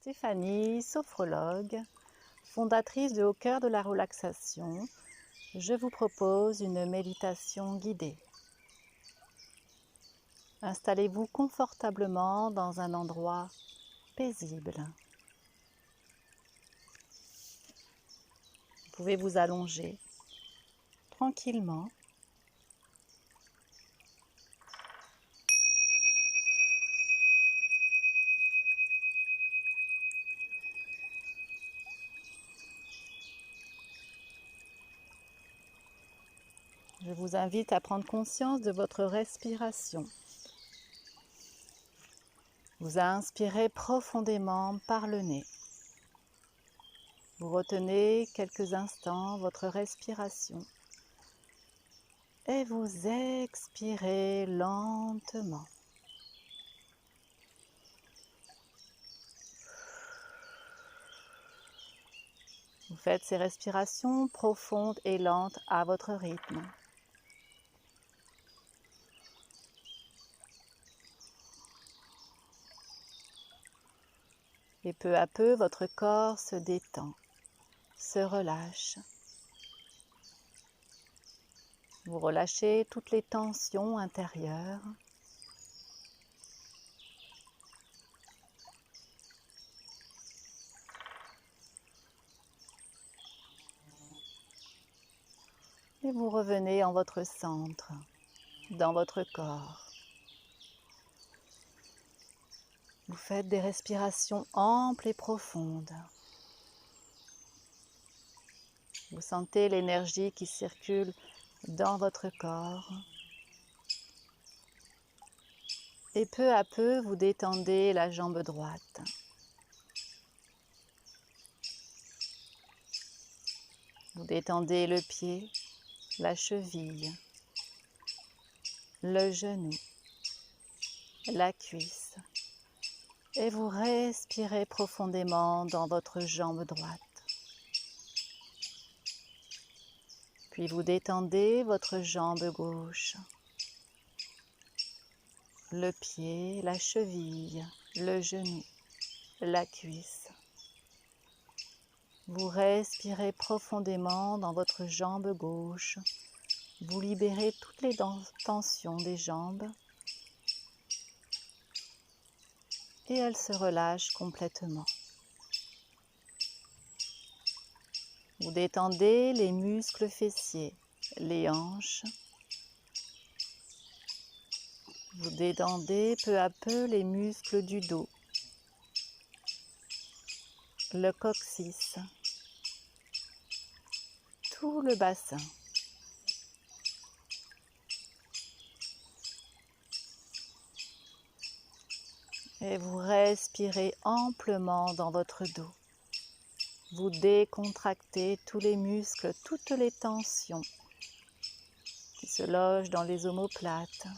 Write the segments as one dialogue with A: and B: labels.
A: Stéphanie, sophrologue, fondatrice de Au cœur de la relaxation, je vous propose une méditation guidée. Installez-vous confortablement dans un endroit paisible. Vous pouvez vous allonger tranquillement. Je vous invite à prendre conscience de votre respiration. Vous inspirez profondément par le nez. Vous retenez quelques instants votre respiration et vous expirez lentement. Vous faites ces respirations profondes et lentes à votre rythme. Et peu à peu, votre corps se détend, se relâche. Vous relâchez toutes les tensions intérieures. Et vous revenez en votre centre, dans votre corps. Vous faites des respirations amples et profondes. Vous sentez l'énergie qui circule dans votre corps. Et peu à peu, vous détendez la jambe droite. Vous détendez le pied, la cheville, le genou, la cuisse. Et vous respirez profondément dans votre jambe droite. Puis vous détendez votre jambe gauche, le pied, la cheville, le genou, la cuisse. Vous respirez profondément dans votre jambe gauche. Vous libérez toutes les tensions des jambes et elles se relâchent complètement. Vous détendez les muscles fessiers, les hanches. Vous détendez peu à peu les muscles du dos, le coccyx, tout le bassin. Et vous respirez amplement dans votre dos. Vous décontractez tous les muscles, toutes les tensions qui se logent dans les omoplates.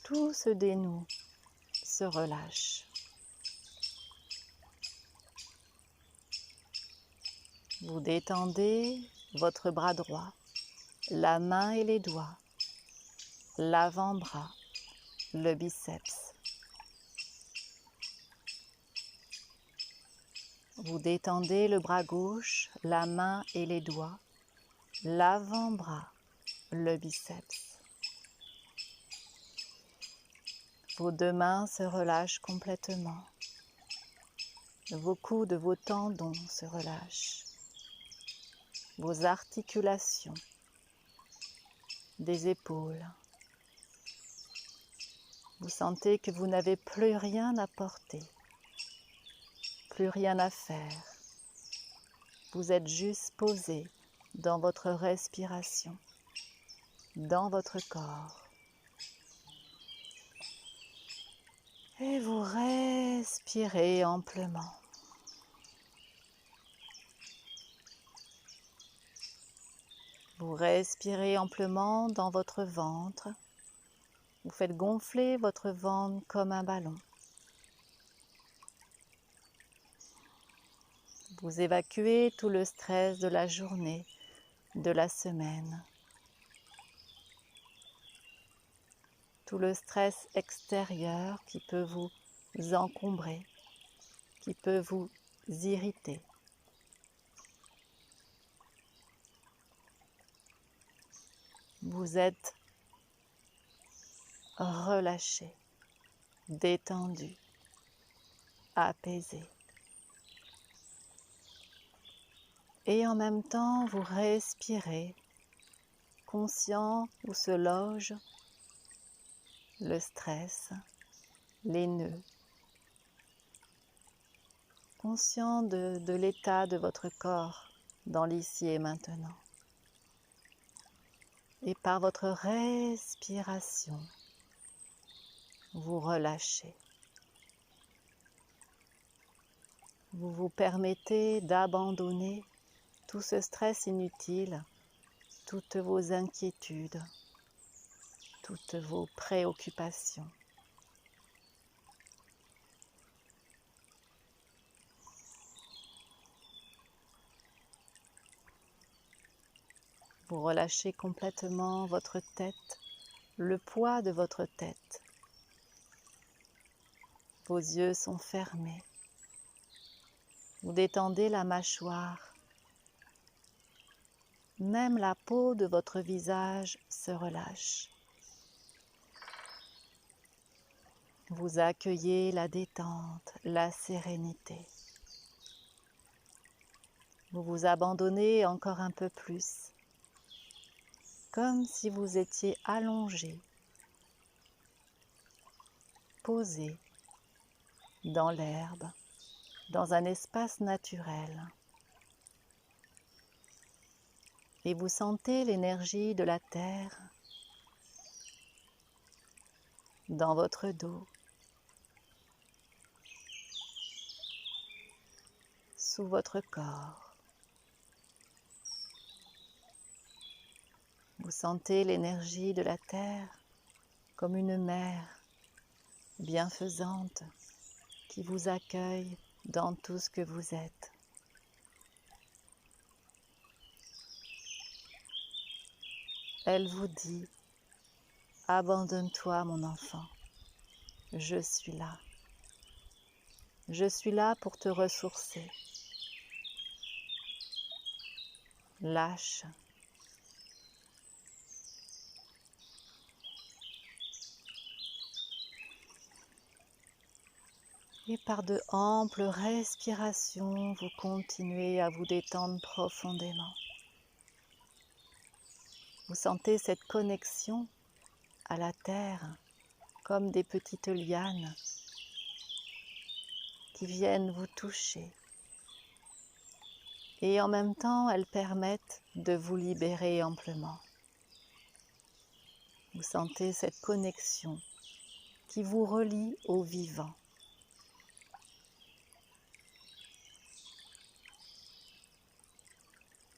A: Tout se dénoue, se relâche. Vous détendez votre bras droit, la main et les doigts, l'avant-bras, le biceps. Vous détendez le bras gauche, la main et les doigts, l'avant-bras, le biceps. Vos deux mains se relâchent complètement. Vos coudes, vos tendons se relâchent. Vos articulations des épaules. Vous sentez que vous n'avez plus rien à porter, plus rien à faire. Vous êtes juste posé dans votre respiration, dans votre corps. Et vous respirez amplement. Vous respirez amplement dans votre ventre. Vous faites gonfler votre ventre comme un ballon. Vous évacuez tout le stress de la journée, de la semaine. Tout le stress extérieur qui peut vous encombrer, qui peut vous irriter. Vous êtes relâché, détendu, apaisé. Et en même temps, vous respirez, conscient où se loge le stress, les nœuds, conscient de l'état de votre corps dans l'ici et maintenant. Et par votre respiration, vous relâchez. Vous vous permettez d'abandonner tout ce stress inutile, toutes vos inquiétudes, toutes vos préoccupations. Vous relâchez complètement votre tête, le poids de votre tête. Vos yeux sont fermés. Vous détendez la mâchoire. Même la peau de votre visage se relâche. Vous accueillez la détente, la sérénité. Vous vous abandonnez encore un peu plus, comme si vous étiez allongé, posé dans l'herbe, dans un espace naturel. Et vous sentez l'énergie de la terre dans votre dos, sous votre corps. Vous sentez l'énergie de la terre comme une mère bienfaisante qui vous accueille dans tout ce que vous êtes. Elle vous dit « Abandonne-toi mon enfant, je suis là. Je suis là pour te ressourcer. Lâche. » Et par de amples respirations, vous continuez à vous détendre profondément. Vous sentez cette connexion à la terre comme des petites lianes qui viennent vous toucher. Et en même temps, elles permettent de vous libérer amplement. Vous sentez cette connexion qui vous relie au vivant.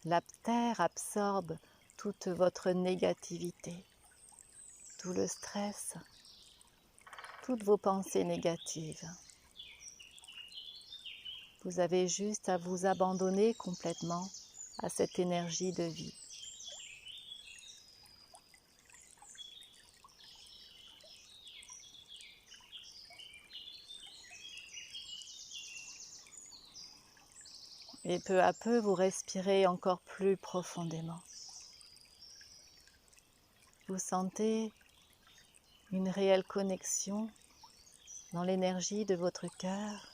A: La terre absorbe toute votre négativité, tout le stress, toutes vos pensées négatives. Vous avez juste à vous abandonner complètement à cette énergie de vie. Et peu à peu, vous respirez encore plus profondément. Vous sentez une réelle connexion dans l'énergie de votre cœur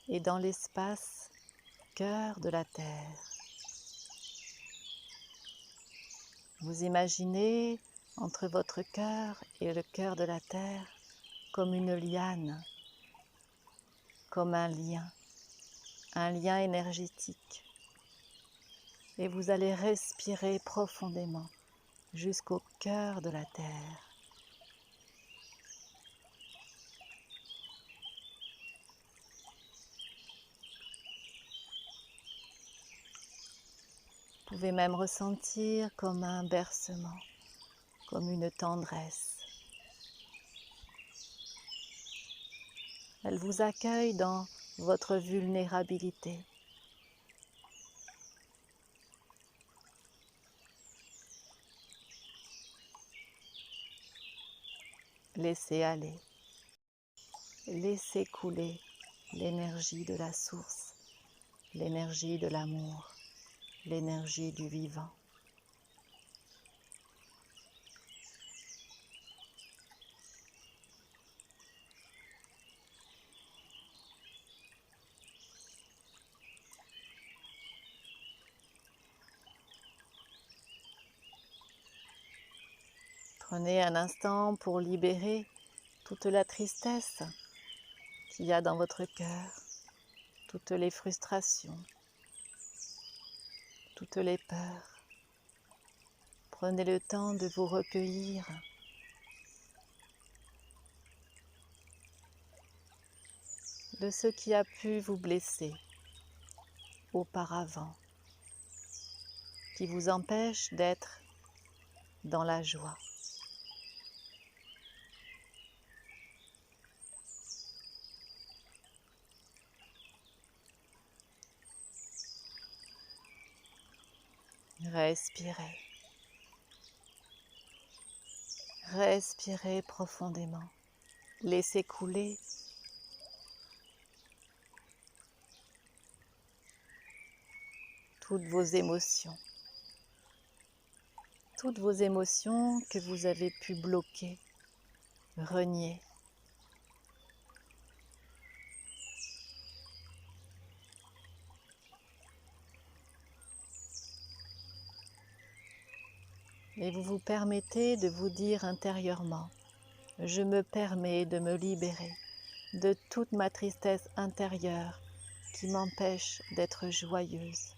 A: et dans l'espace cœur de la terre. Vous imaginez entre votre cœur et le cœur de la terre comme une liane, comme un lien énergétique. Et vous allez respirer profondément jusqu'au cœur de la terre. Vous pouvez même ressentir comme un bercement, comme une tendresse. Elle vous accueille dans votre vulnérabilité. Laissez aller. Laissez couler l'énergie de la source, l'énergie de l'amour, l'énergie du vivant. Prenez un instant pour libérer toute la tristesse qu'il y a dans votre cœur, toutes les frustrations, toutes les peurs. Prenez le temps de vous recueillir. De ce qui a pu vous blesser auparavant, qui vous empêche d'être dans la joie. Respirez. Respirez profondément. Laissez couler toutes vos émotions. Toutes vos émotions que vous avez pu bloquer, renier. Et vous vous permettez de vous dire intérieurement, je me permets de me libérer de toute ma tristesse intérieure qui m'empêche d'être joyeuse,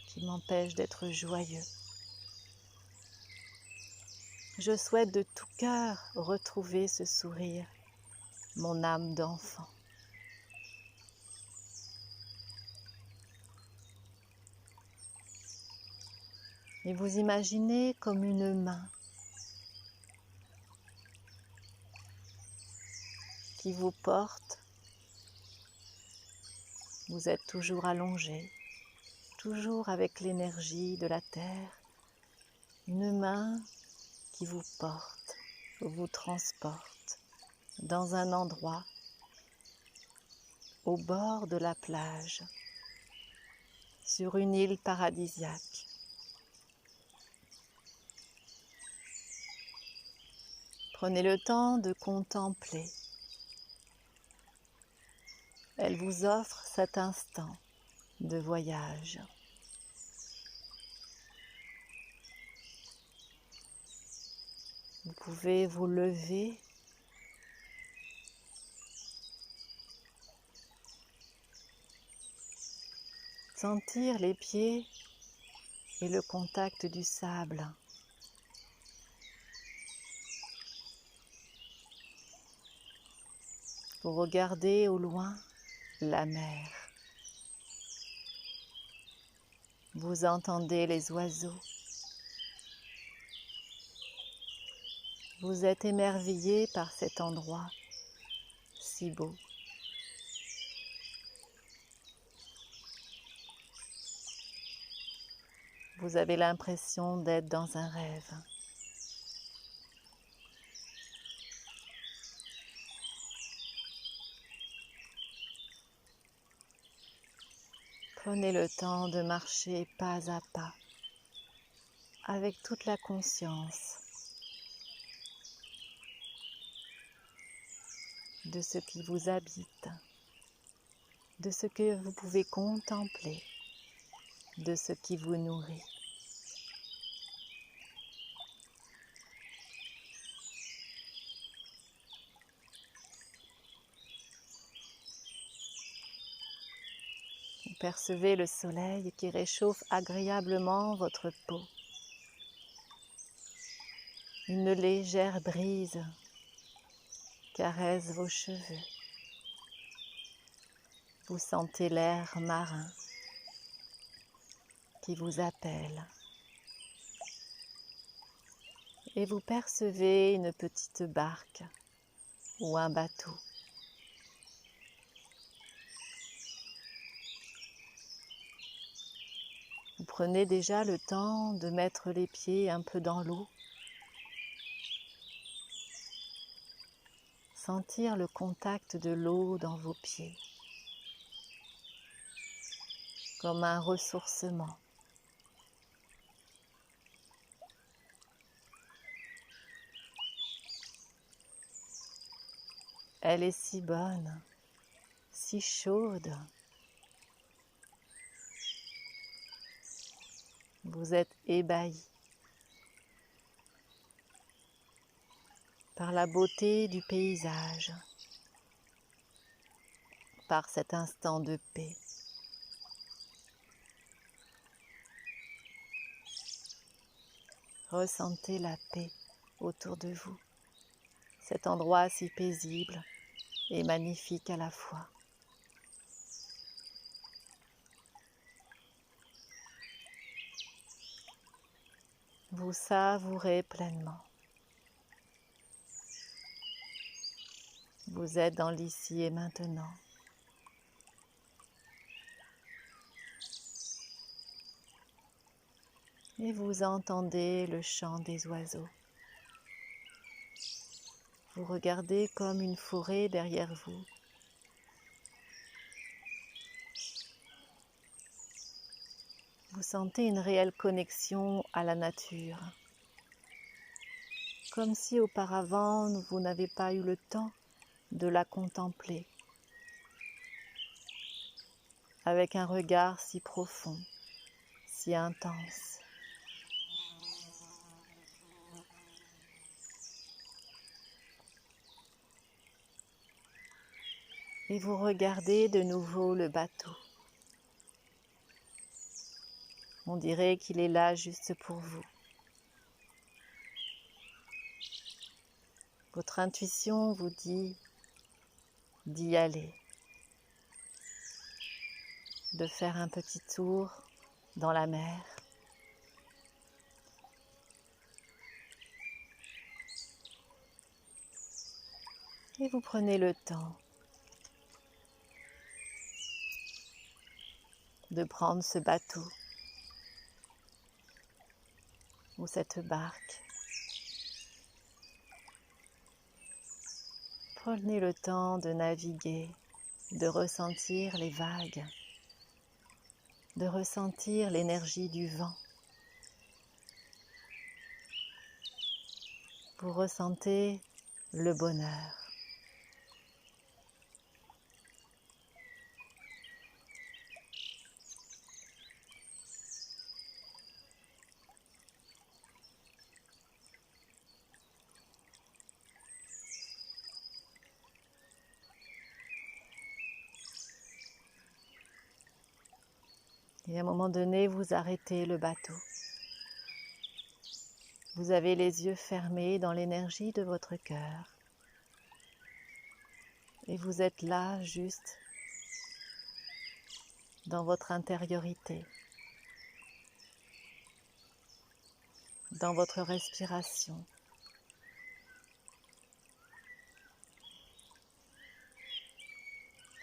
A: qui m'empêche d'être joyeux. Je souhaite de tout cœur retrouver ce sourire, mon âme d'enfant. Et vous imaginez comme une main qui vous porte. Vous êtes toujours allongé, toujours avec l'énergie de la terre. Une main qui vous porte, vous transporte dans un endroit au bord de la plage, sur une île paradisiaque. Prenez le temps de contempler. Elle vous offre cet instant de voyage. Vous pouvez vous lever, sentir les pieds et le contact du sable. Vous regardez au loin la mer. Vous entendez les oiseaux. Vous êtes émerveillé par cet endroit si beau. Vous avez l'impression d'être dans un rêve. Prenez le temps de marcher pas à pas, avec toute la conscience de ce qui vous habite, de ce que vous pouvez contempler, de ce qui vous nourrit. Vous percevez le soleil qui réchauffe agréablement votre peau. Une légère brise caresse vos cheveux. Vous sentez l'air marin qui vous appelle. Et vous percevez une petite barque ou un bateau. Vous prenez déjà le temps de mettre les pieds un peu dans l'eau. sentir le contact de l'eau dans vos pieds, comme un ressourcement. Elle est si bonne, si chaude. Vous êtes ébahi par la beauté du paysage, par cet instant de paix. Ressentez la paix autour de vous, cet endroit si paisible et magnifique à la fois. Vous savourez pleinement. Vous êtes dans l'ici et maintenant. Et vous entendez le chant des oiseaux. Vous regardez comme une forêt derrière vous. Vous sentez une réelle connexion à la nature, comme si auparavant vous n'avez pas eu le temps de la contempler, avec un regard si profond, si intense. Et vous regardez de nouveau le bateau. On dirait qu'il est là juste pour vous. Votre intuition vous dit d'y aller, de faire un petit tour dans la mer. Et vous prenez le temps de prendre ce bateau ou cette barque. Prenez le temps de naviguer, de ressentir les vagues, de ressentir l'énergie du vent. Vous ressentez le bonheur. Et à un moment donné, vous arrêtez le bateau. Vous avez les yeux fermés dans l'énergie de votre cœur. Et vous êtes là, juste, dans votre intériorité, dans votre respiration.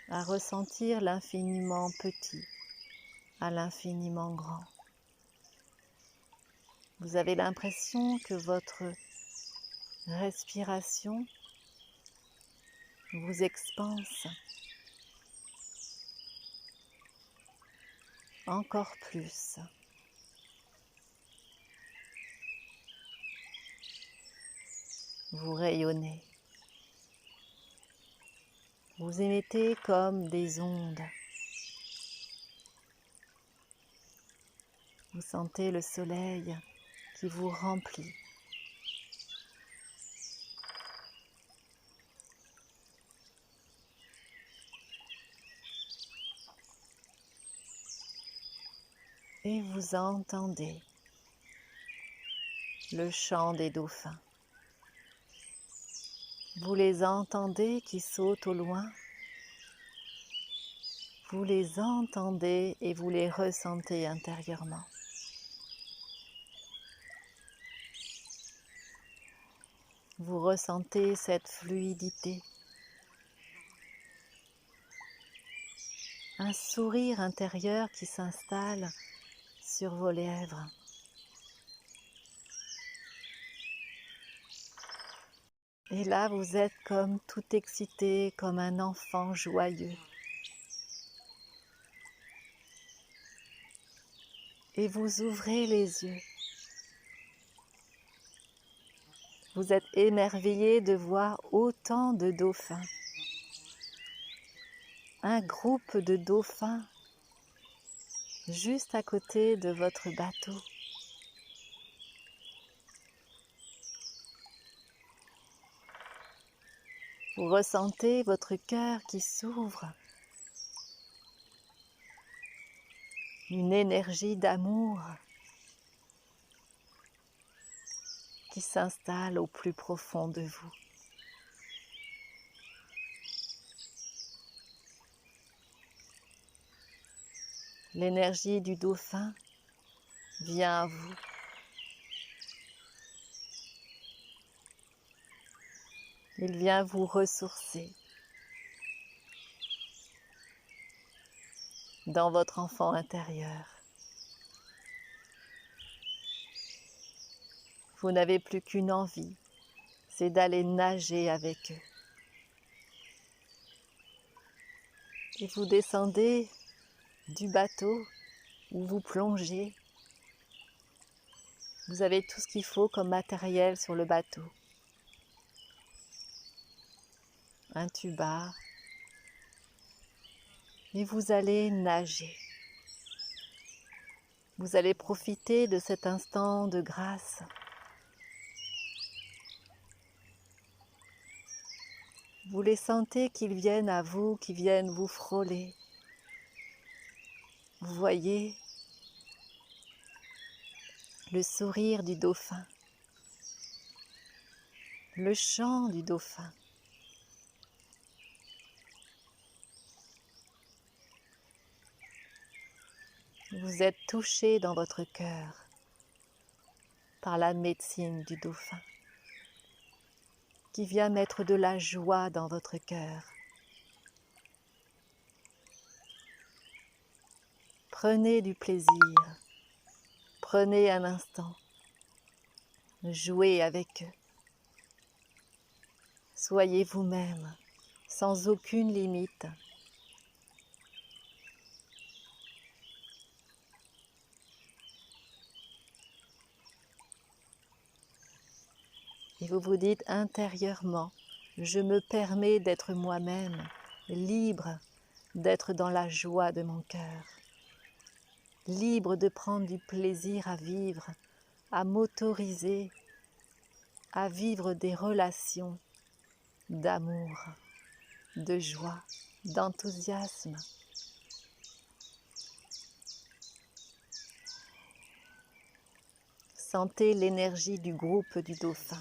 A: À ressentir l'infiniment petit à l'infiniment grand. Vous avez l'impression que votre respiration vous expanse encore plus. Vous rayonnez. Vous émettez comme des ondes. Vous sentez le soleil qui vous remplit. Et vous entendez le chant des dauphins. Vous les entendez qui sautent au loin. Vous les entendez et vous les ressentez intérieurement. Vous ressentez cette fluidité, un sourire intérieur qui s'installe sur vos lèvres. Et là, vous êtes comme tout excité, comme un enfant joyeux. Et vous ouvrez les yeux. Vous êtes émerveillé de voir autant de dauphins. Un groupe de dauphins juste à côté de votre bateau. Vous ressentez votre cœur qui s'ouvre. Une énergie d'amour qui s'installe au plus profond de vous. L'énergie du dauphin vient à vous. Il vient vous ressourcer dans votre enfant intérieur. Vous n'avez plus qu'une envie, c'est d'aller nager avec eux. Et vous descendez du bateau où vous plongez. Vous avez tout ce qu'il faut comme matériel sur le bateau. Un tuba. Et vous allez nager. Vous allez profiter de cet instant de grâce. Vous les sentez qu'ils viennent à vous, qu'ils viennent vous frôler. Vous voyez le sourire du dauphin, le chant du dauphin. Vous êtes touché dans votre cœur par la médecine du dauphin qui vient mettre de la joie dans votre cœur. Prenez du plaisir, prenez un instant, jouez avec eux. Soyez vous-même, sans aucune limite. Et vous vous dites intérieurement, je me permets d'être moi-même, libre d'être dans la joie de mon cœur, libre de prendre du plaisir à vivre, à m'autoriser, à vivre des relations d'amour, de joie, d'enthousiasme. Sentez l'énergie du groupe du dauphin.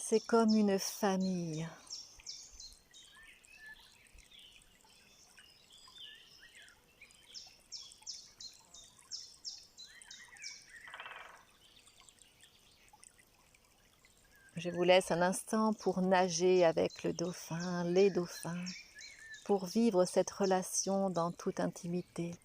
A: C'est comme une famille. Je vous laisse un instant pour nager avec le dauphin, les dauphins, pour vivre cette relation dans toute intimité.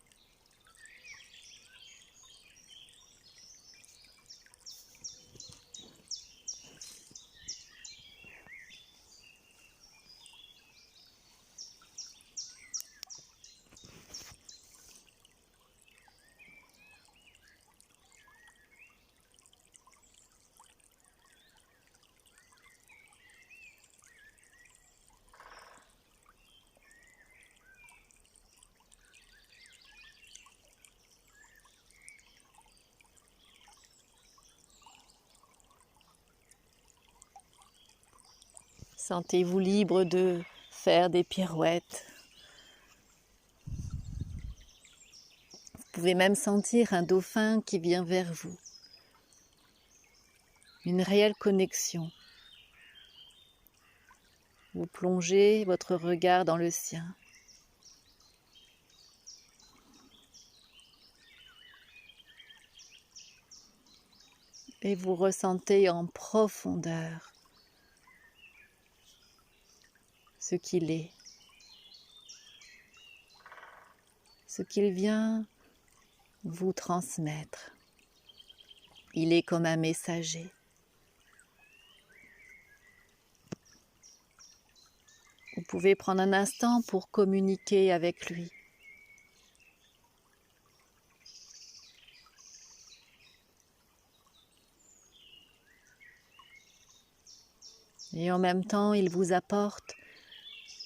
A: Sentez-vous libre de faire des pirouettes. Vous pouvez même sentir un dauphin qui vient vers vous. Une réelle connexion. Vous plongez votre regard dans le sien. Et vous ressentez en profondeur ce qu'il est, ce qu'il vient vous transmettre. Il est comme un messager. Vous pouvez prendre un instant pour communiquer avec lui. Et en même temps, il vous apporte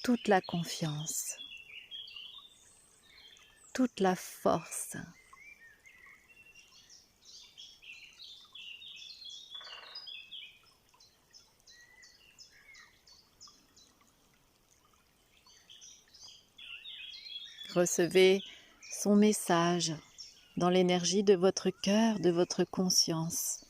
A: toute la confiance, toute la force. Recevez son message dans l'énergie de votre cœur, de votre conscience.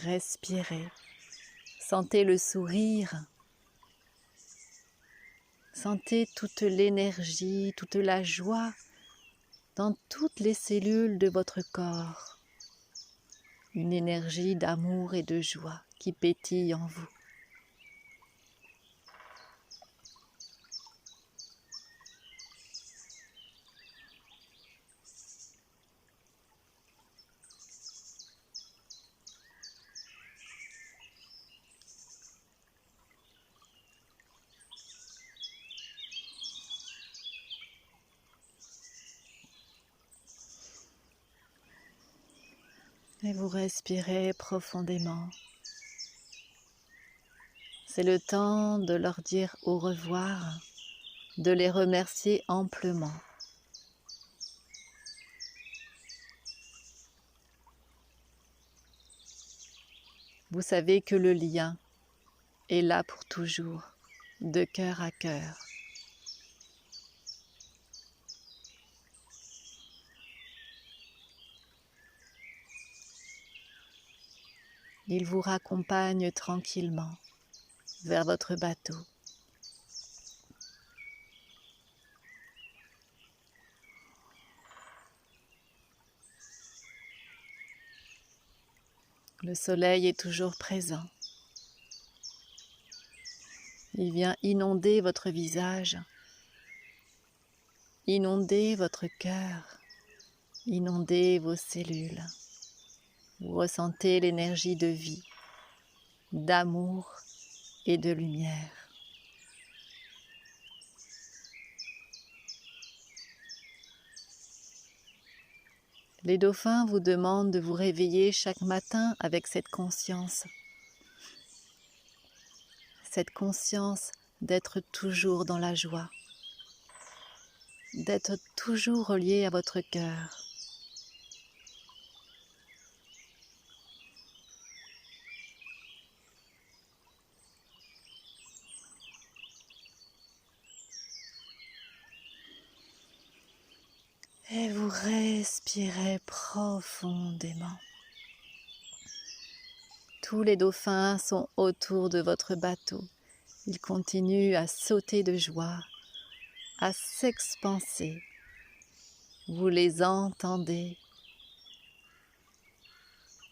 A: Respirez, sentez le sourire, sentez toute l'énergie, toute la joie dans toutes les cellules de votre corps. Une énergie d'amour et de joie qui pétille en vous. Et vous respirez profondément. C'est le temps de leur dire au revoir, de les remercier amplement. Vous savez que le lien est là pour toujours, de cœur à cœur. Il vous raccompagne tranquillement vers votre bateau. Le soleil est toujours présent. Il vient inonder votre visage, inonder votre cœur, inonder vos cellules. Vous ressentez l'énergie de vie, d'amour et de lumière. Les dauphins vous demandent de vous réveiller chaque matin avec cette conscience d'être toujours dans la joie, d'être toujours relié à votre cœur. Et vous respirez profondément. Tous les dauphins sont autour de votre bateau. Ils continuent à sauter de joie, à s'expanser. Vous les entendez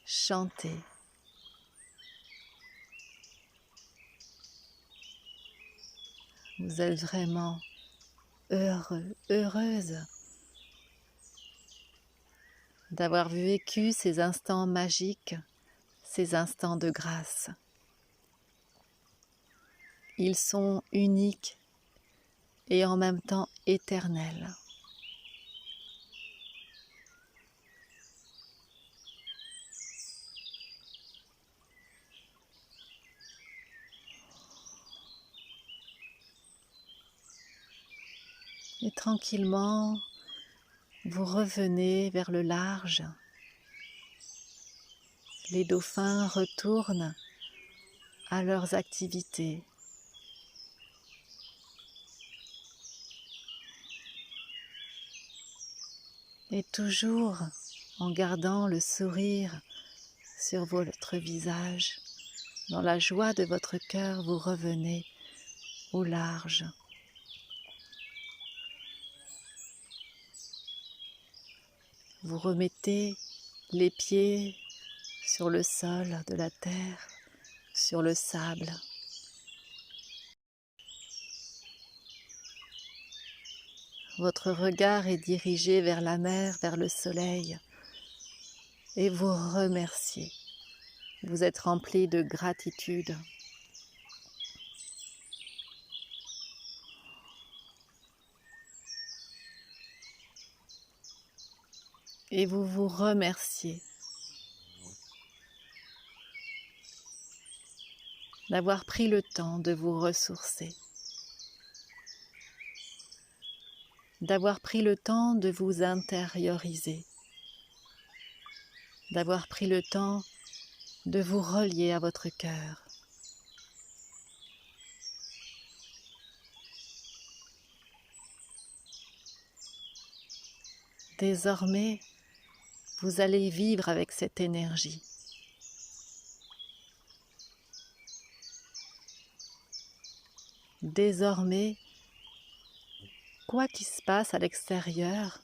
A: chanter. Vous êtes vraiment heureux, heureuse d'avoir vécu ces instants magiques, ces instants de grâce. Ils sont uniques et en même temps éternels. Et tranquillement, vous revenez vers le large. Les dauphins retournent à leurs activités. Et toujours en gardant le sourire sur votre visage, dans la joie de votre cœur, vous revenez au large. Vous remettez les pieds sur le sol de la terre, sur le sable. votre regard est dirigé vers la mer, vers le soleil, et vous remerciez. Vous êtes rempli de gratitude. Et vous vous remerciez d'avoir pris le temps de vous ressourcer, d'avoir pris le temps de vous intérioriser, d'avoir pris le temps de vous relier à votre cœur. Désormais, vous allez vivre avec cette énergie. Désormais, quoi qu'il se passe à l'extérieur,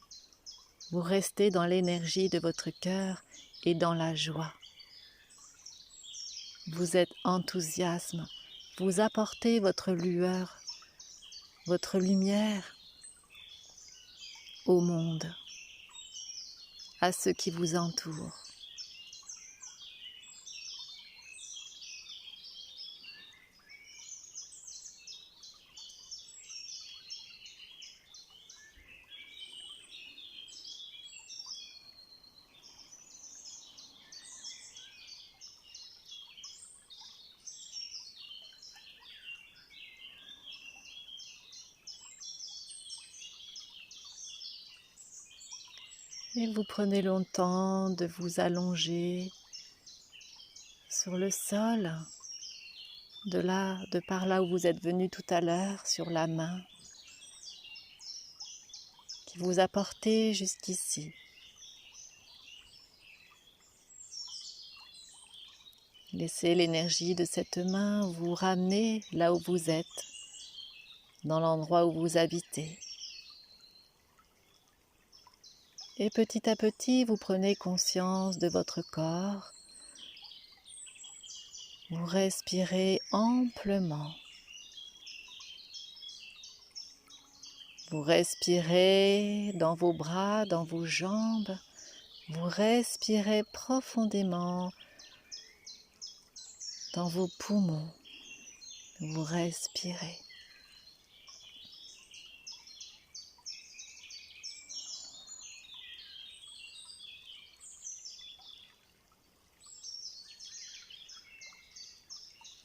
A: vous restez dans l'énergie de votre cœur et dans la joie. Vous êtes enthousiasme, vous apportez votre lueur, votre lumière au monde, à ceux qui vous entourent. Et vous prenez le temps de vous allonger sur le sol, de par là où vous êtes venu tout à l'heure, sur la main qui vous a porté jusqu'ici. Laissez l'énergie de cette main vous ramener là où vous êtes, dans l'endroit où vous habitez. Et petit à petit, vous prenez conscience de votre corps. Vous respirez amplement. Vous respirez dans vos bras, dans vos jambes. Vous respirez profondément dans vos poumons. Vous respirez.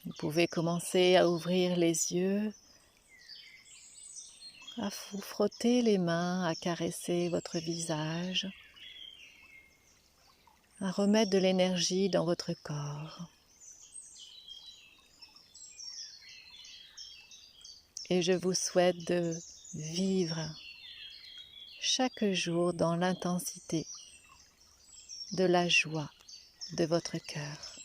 A: Vous pouvez commencer à ouvrir les yeux, à vous frotter les mains, à caresser votre visage, à remettre de l'énergie dans votre corps. Et je vous souhaite de vivre chaque jour dans l'intensité de la joie de votre cœur.